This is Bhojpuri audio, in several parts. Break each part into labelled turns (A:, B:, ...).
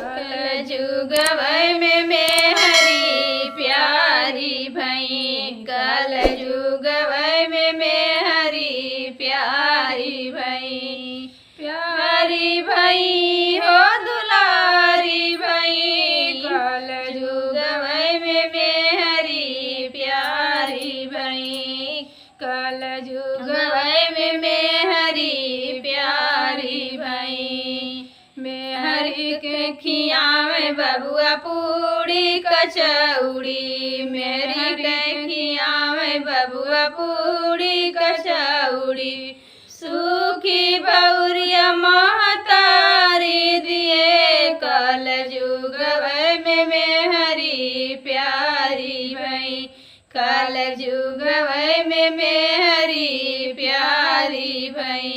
A: कल जुगवै में मेहरी प्यारी भई, कल जुगवै में मेहरी प्यारी भई। प्यारी भई हो दुलारी भई, कल जुगवै में मेहरी प्यारी भई, कल जुगवै में मेहरी प्यारी भई। मेहरी के खियावे बबुआ पूड़ी कचौड़ी, मेहरी के खियावे बबुआ पूड़ी कचौड़ी। सूखी बउरिया महतारी दिए, कल जुगवै में मेहरी प्यारी भई, कल जुगवै में मेहरी प्यारी भई।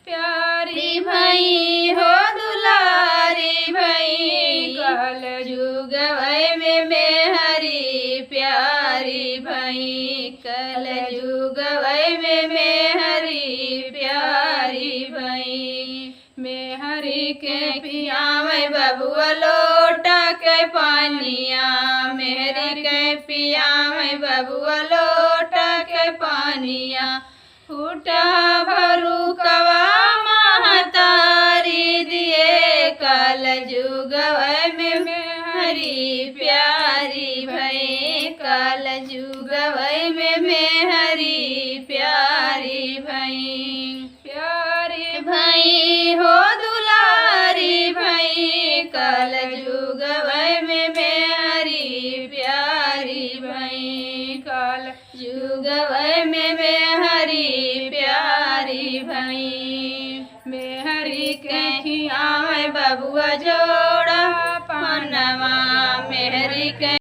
A: प्यारी भई हो दुलारी भई, कल जुगवै में मेहरी प्यारी भई, कल जुगवै में मेहरी प्यारी भई। मेहरी के पियावे बबुआ लोटा के पानिया, मेहरी के पियावे बबुआ लोटा के पानिया। फूटा भरू कवा महतारी दिए, कल जुगवै में मेहरी प्यारी भई, कल जुगवै में मेहरी प्यारी भई। प्यारी भई हो दुलारी भई, कल जुगवै में मेहरी प्यारी भई, कल जुगवै में मेहरी प्यारी भई। मेहरी के खियावे बबुआ जोड़ा पनवा, मेहरी के